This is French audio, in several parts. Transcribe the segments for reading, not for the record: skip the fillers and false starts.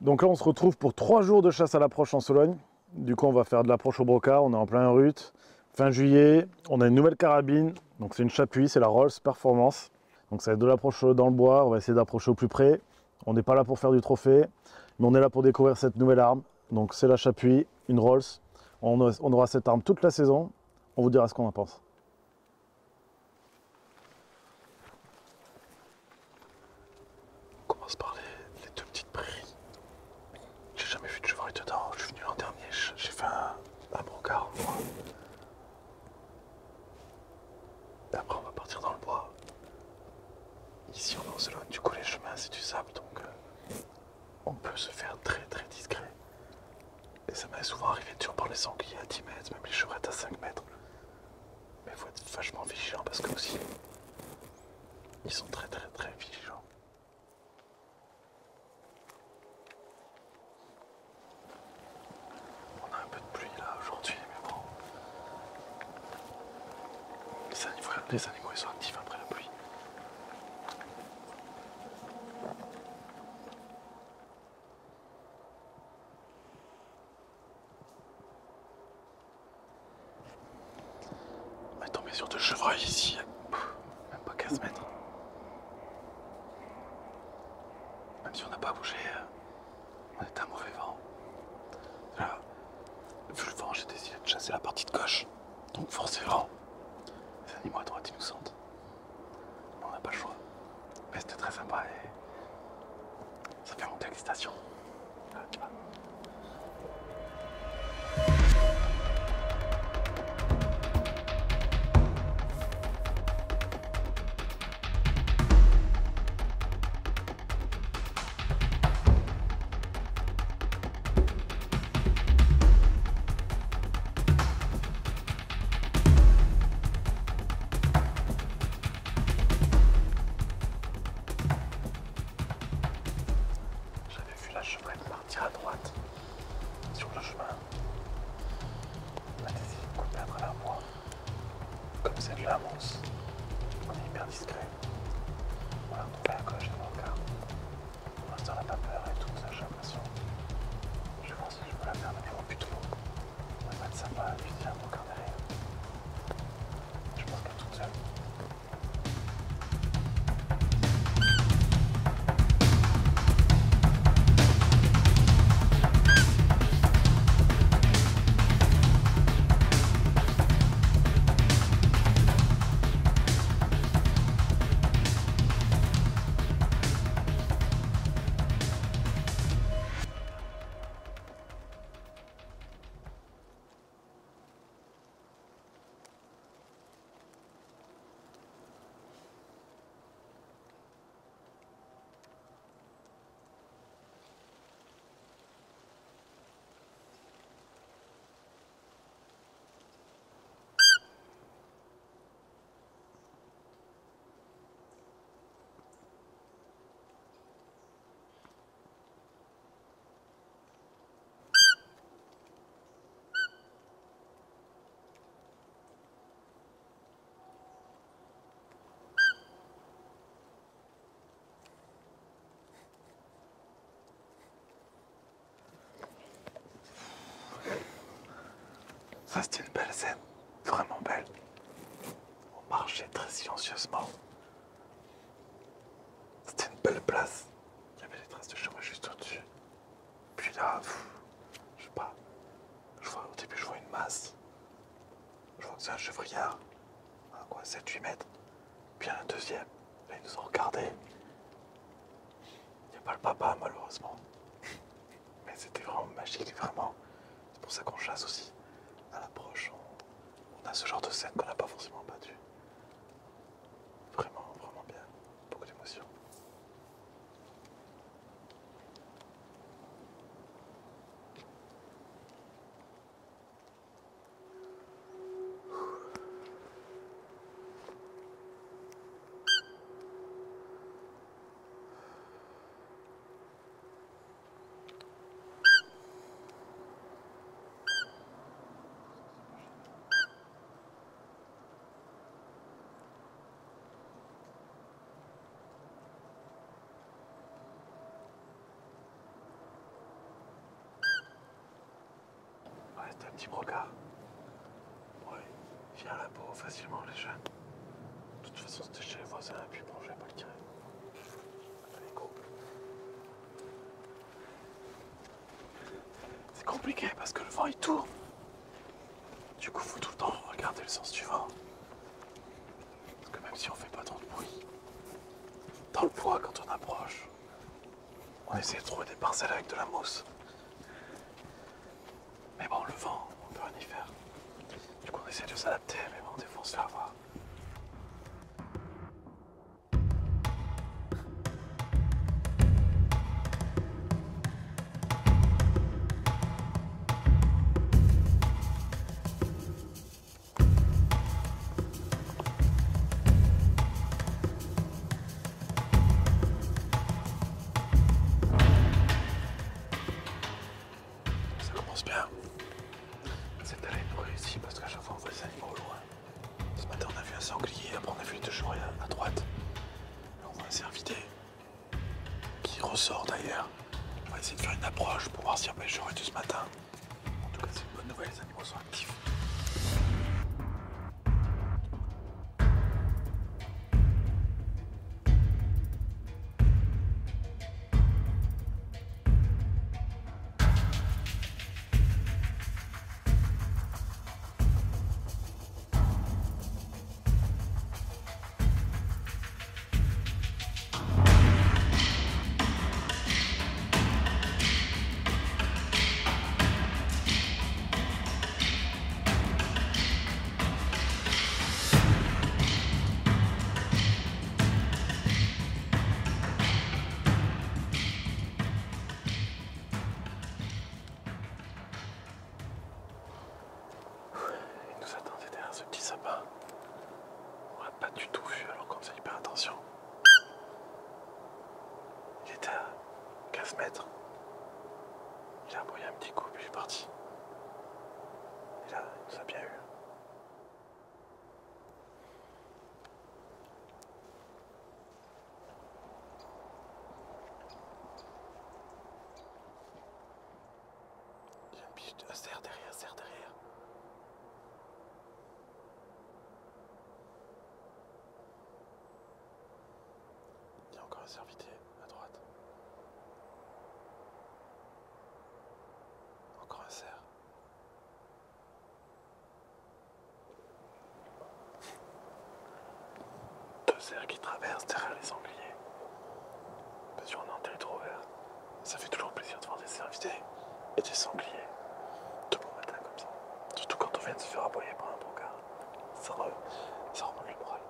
Donc là, on se retrouve pour 3 jours de chasse à l'approche en Sologne. Du coup, on va faire de l'approche au brocard, on est en plein rut. Fin juillet, on a une nouvelle carabine, donc c'est une Chapuis, c'est la Rolls Performance. Donc ça va être de l'approche dans le bois, on va essayer d'approcher au plus près. On n'est pas là pour faire du trophée, mais on est là pour découvrir cette nouvelle arme. Donc c'est la Chapuis, une Rolls. On aura cette arme toute la saison, on vous dira ce qu'on en pense. On commence par les deux petites prairies. J'ai jamais vu de chevreuil dedans, je suis venu l'an dernier, j'ai fait un brocard. Et après on va partir dans le bois. Ici on est en Sologne, du coup les chemins c'est du sable, donc on peut se faire très très discret. Et ça m'est souvent arrivé de surprendre les sangliers à 10 mètres, même les chevrettes à 5 mètres. Mais il faut être vachement vigilant parce que aussi ils sont très très très vigilants. On a un peu de pluie là aujourd'hui, mais bon. Les animaux ils sont actifs après la pluie. On est tombé sur deux chevreuils ici, même pas 15 mètres. Même si on n'a pas bougé, on est à mauvais vent. Là, vu le vent, j'ai décidé de chasser la partie de gauche. Donc forcément, les animaux à droite ils nous sentent. On n'a pas le choix. Mais c'était très sympa et ça fait monter l'excitation. Là, tu vois. J'avais vu la chevrette partir à droite sur le chemin. On a décidé de couper à travers moi. Comme c'est de l'avance, on est hyper discret. On l'a retrouvé à gauche et dans le quart. Pour l'instant, elle n'a pas peur et tout ça, j'ai l'impression. Je vais voir si je peux la faire venir au but de l'eau. Ça va être sympa, lui dire un brocard derrière. Je pense qu'elle est toute seule. Ça, c'était une belle scène, vraiment belle. On marchait très silencieusement. C'était une belle place. Il y avait les traces de chevreuil juste au-dessus. Puis là, je sais pas. Au début, je vois une masse. Je vois que c'est un chevrillard. À quoi, 7-8 mètres. Puis un deuxième. Là, ils nous ont regardés. Il n'y a pas le papa, malheureusement. Mais c'était vraiment magique, vraiment. C'est pour ça qu'on chasse aussi. À l'approche, on a ce genre de scène qu'on n'a pas forcément battu. Vraiment, vraiment bien. Beaucoup d'émotions. facilement les jeunes. De toute façon, c'était chez les voisins, et puis bon, je vais pas le tirer. Allez, go. C'est compliqué parce que le vent il tourne. Du coup, faut tout le temps regarder le sens du vent. Parce que même si on fait pas tant de bruit, dans le bois, quand on approche, on essaie de trouver des parcelles avec de la mousse. Mais bon, le vent, on peut rien y faire. Du coup, on essaie de s'adapter, mais bon, des fois, on se fait avoir. Ça commence bien. Cette allée nous réussit parce qu'à chaque fois, on voit des animaux au loin. Ce matin, on a vu un sanglier, après, on a vu les deux chevaux à droite. Là, on voit un cervidé qui ressort d'ailleurs. On va essayer de faire une approche pour voir s'il n'y a pas les chevaux de ce matin. En tout cas, c'est une bonne nouvelle, les animaux sont actifs. Il nous attendait derrière ce petit sapin. On l'a pas du tout vu alors qu'on faisait hyper attention. Il était à 15 mètres. Il a aboyé un petit coup puis il est parti. Et là, il nous a bien eu. Il y a une biche de serre derrière, serre derrière. Il y a encore un cervidé à droite. Encore un cerf. Deux cerfs qui traversent derrière les sangliers. Bien sûr, on est en territoire ouvert. Ça fait toujours plaisir de voir des cervidés et des sangliers. De bon matin comme ça. Surtout quand on vient de se faire aboyer par un brocard. Ça remonte le moral.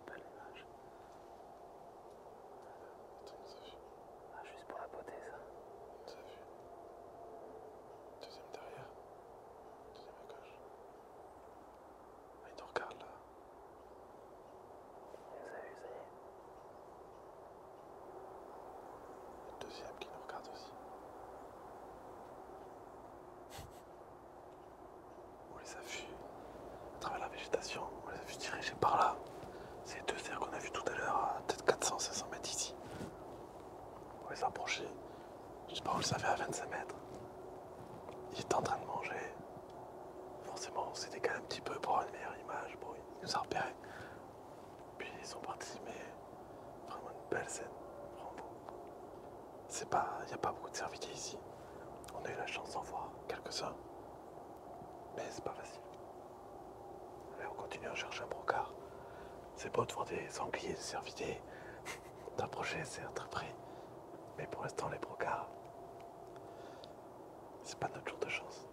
Belle image. Ah, juste pour la beauté, ça. T'as vu? Deuxième derrière. Deuxième à gauche. Ah, il nous regarde là. Il nous a vu, ça y est. Le deuxième qui nous regarde aussi. On les a vus à travers la végétation. On les a vus diriger par là. C'est deux cerfs qu'on a vus tout à l'heure à peut-être 400-500 mètres ici. On les a approchés. Je sais pas, on le savait à 25 mètres. Il était en train de manger. Forcément, on s'est décalé un petit peu pour avoir une meilleure image. Bon, il nous a repérés. Puis ils sont partis, mais vraiment une belle scène. Vraiment beau. Il n'y a pas beaucoup de cervidés ici. On a eu la chance d'en voir quelques-uns. Mais c'est pas facile. Allez, on continue à chercher un brocard. C'est beau de voir des sangliers, des cervidés, d'approcher, c'est très près. Mais pour l'instant, les brocards, c'est pas notre jour de chance.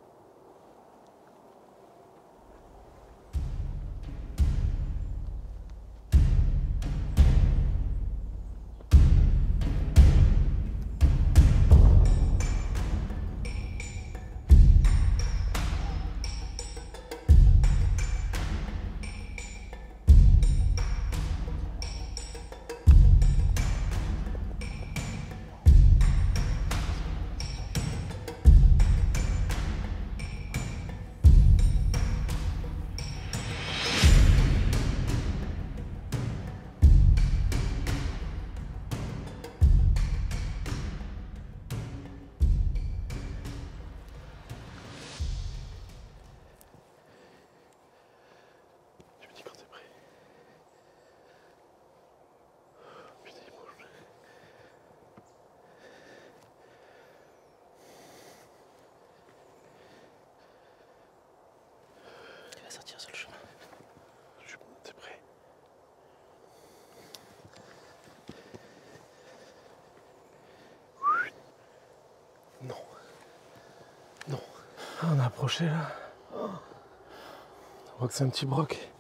On a approché là. On voit que c'est un petit broc.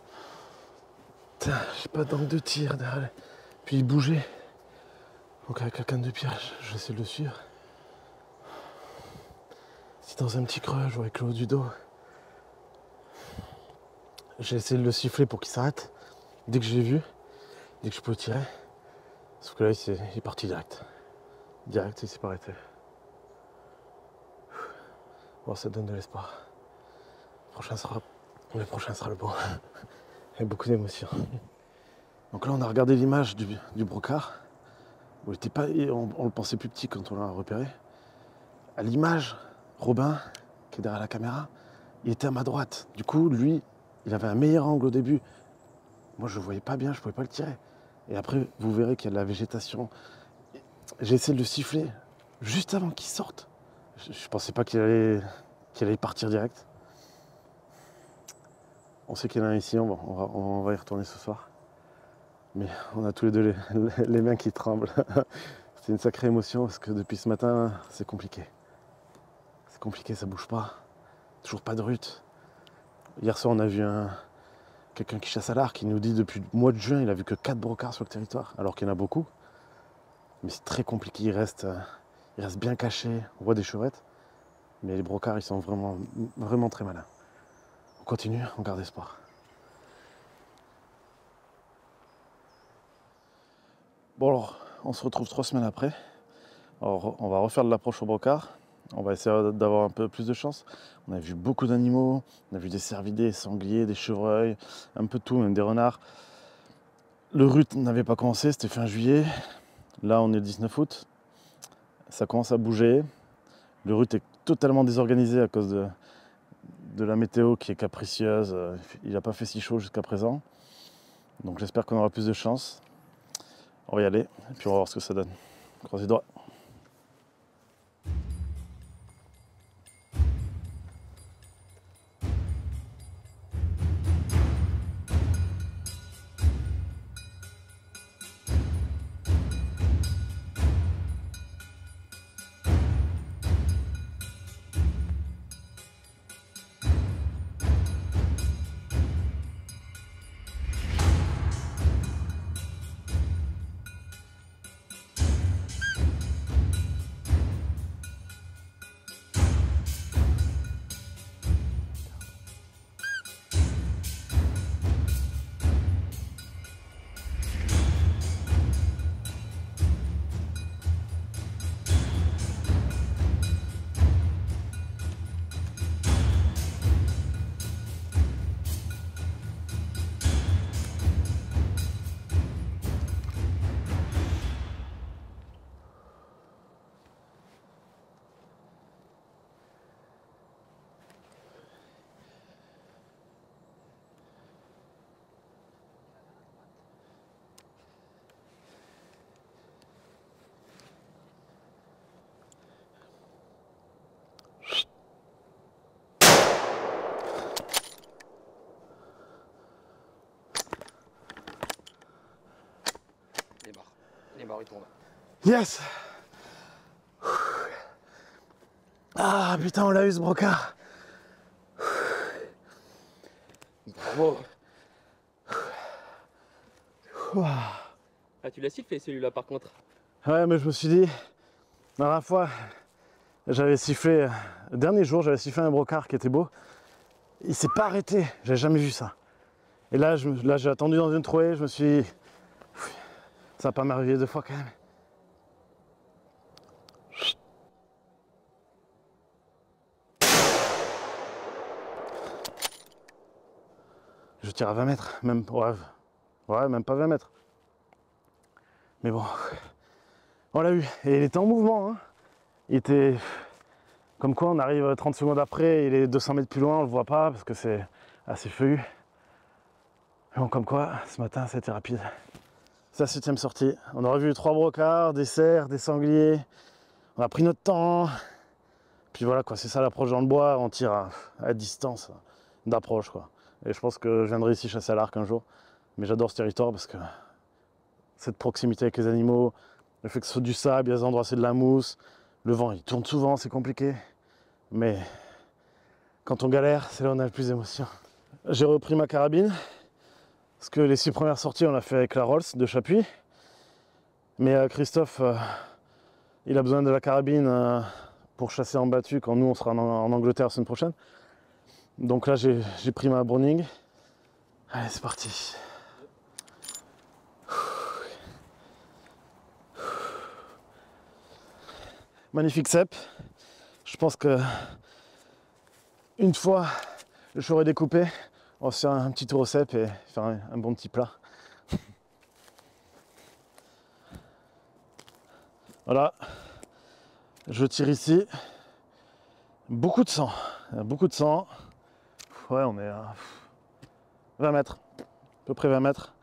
Putain, j'ai pas d'angle de tir derrière. Puis il bougeait. Donc avec la canne de pierre, je vais essayer de le suivre. C'est dans un petit creux, je vois avec le haut du dos. J'ai essayé de le siffler pour qu'il s'arrête. Dès que je l'ai vu, dès que je peux tirer. Sauf que là, il est parti direct. Direct, il s'est pas arrêté. Bon, ça donne de l'espoir. Le prochain sera le bon. Avec beaucoup d'émotion. Donc là, on a regardé l'image du brocard. On le pensait plus petit quand on l'a repéré. À l'image, Robin, qui est derrière la caméra, il était à ma droite. Du coup, lui, il avait un meilleur angle au début. Moi, je ne voyais pas bien, je ne pouvais pas le tirer. Et après, vous verrez qu'il y a de la végétation. J'ai essayé de le siffler juste avant qu'il sorte. Je ne pensais pas qu'il allait partir direct. On sait qu'il y en a un ici, on va y retourner ce soir. Mais on a tous les deux les mains qui tremblent. C'est une sacrée émotion parce que depuis ce matin, c'est compliqué. C'est compliqué, ça bouge pas. Toujours pas de rut. Hier soir, on a vu quelqu'un qui chasse à l'arc qui nous dit depuis le mois de juin, il a vu que 4 brocards sur le territoire, alors qu'il y en a beaucoup. Mais c'est très compliqué, il reste bien caché. On voit des chevrettes, mais les brocards, ils sont vraiment, vraiment très malins. On continue, on garde espoir. Bon alors, on se retrouve 3 semaines après. Alors, on va refaire de l'approche au brocard. On va essayer d'avoir un peu plus de chance. On a vu beaucoup d'animaux. On a vu des cervidés, des sangliers, des chevreuils, un peu de tout, même des renards. Le rut n'avait pas commencé, c'était fin juillet. Là, on est le 19 août. Ça commence à bouger. Le rut est totalement désorganisé à cause de la météo qui est capricieuse. Il n'a pas fait si chaud jusqu'à présent. Donc j'espère qu'on aura plus de chance. On va y aller et puis on va voir ce que ça donne. Croisez les doigts. Il est mort, il tombe. Yes! Ah putain, on l'a eu ce brocard! Bravo! Ouah. Ah, tu l'as sifflé celui-là par contre? Ouais, mais je me suis dit, la dernière fois, j'avais sifflé, le dernier jour, j'avais sifflé un brocard qui était beau. Il s'est pas arrêté, j'avais jamais vu ça. Et là, j'ai attendu dans une trouée, je me suis dit, ça va pas m'arriver 2 fois quand même. Je tire à 20 mètres, même, ouais, même pas 20 mètres. Mais bon, on l'a eu. Et il était en mouvement, hein. Il était... Comme quoi, on arrive 30 secondes après, il est 200 mètres plus loin, on le voit pas, parce que c'est assez feuillu. Mais bon, comme quoi, ce matin, c'était rapide. C'est la 7e sortie. On aura vu 3 brocards, des cerfs, des sangliers. On a pris notre temps. Puis voilà, quoi, c'est ça l'approche dans le bois, on tire à distance d'approche, quoi. Et je pense que je viendrai ici chasser à l'arc un jour. Mais j'adore ce territoire parce que cette proximité avec les animaux, le fait que ce soit du sable, il y a des endroits c'est de la mousse, le vent il tourne souvent, c'est compliqué. Mais Quand on galère, c'est là où on a le plus d'émotion. J'ai repris ma carabine, parce que les 6 premières sorties, on l'a fait avec la Rolls de Chapuis. Mais Christophe, il a besoin de la carabine pour chasser en battu quand nous, on sera en Angleterre la semaine prochaine. Donc là, j'ai pris ma Browning. Allez, c'est parti. Magnifique cep. Je pense que une fois le choix est découpé, on va se faire un petit tour au cep et faire un bon petit plat. Voilà, je tire ici. Beaucoup de sang, beaucoup de sang. Ouais, on est à 20 mètres, à peu près 20 mètres.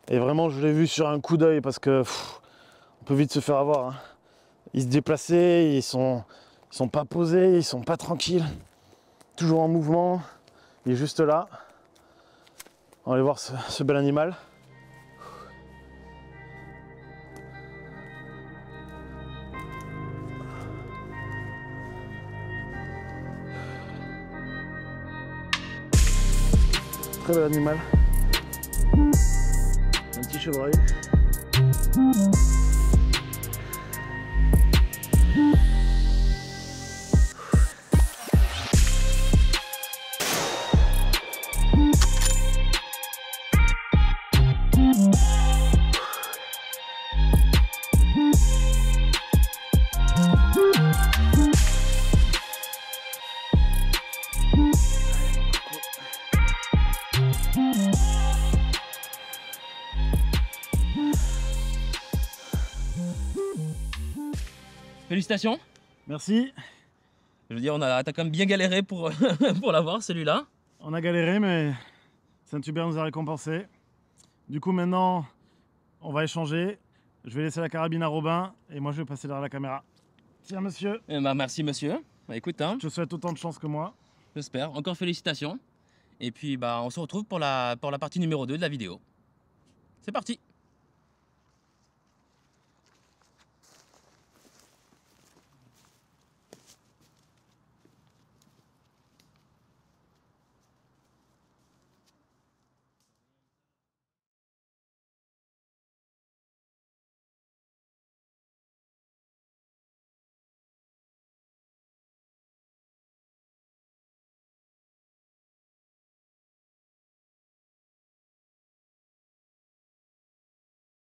Et vraiment, je l'ai vu sur un coup d'œil parce que on peut vite se faire avoir. Hein. Ils se déplaçaient, ils sont pas posés, ils sont pas tranquilles. Toujours en mouvement. Il est juste là. On va aller voir ce bel animal. Très bel animal. Un petit chevreuil. Félicitations. Merci. Je veux dire, t'as quand même bien galéré pour, pour l'avoir, celui-là. On a galéré, mais Saint-Hubert nous a récompensé. Du coup, maintenant, on va échanger. Je vais laisser la carabine à Robin et moi, je vais passer derrière la caméra. Tiens, monsieur. Merci, monsieur. Bah, écoute, hein, Je te souhaite autant de chance que moi. j'espère. Encore félicitations. Et puis, on se retrouve pour la partie numéro 2 de la vidéo. C'est parti.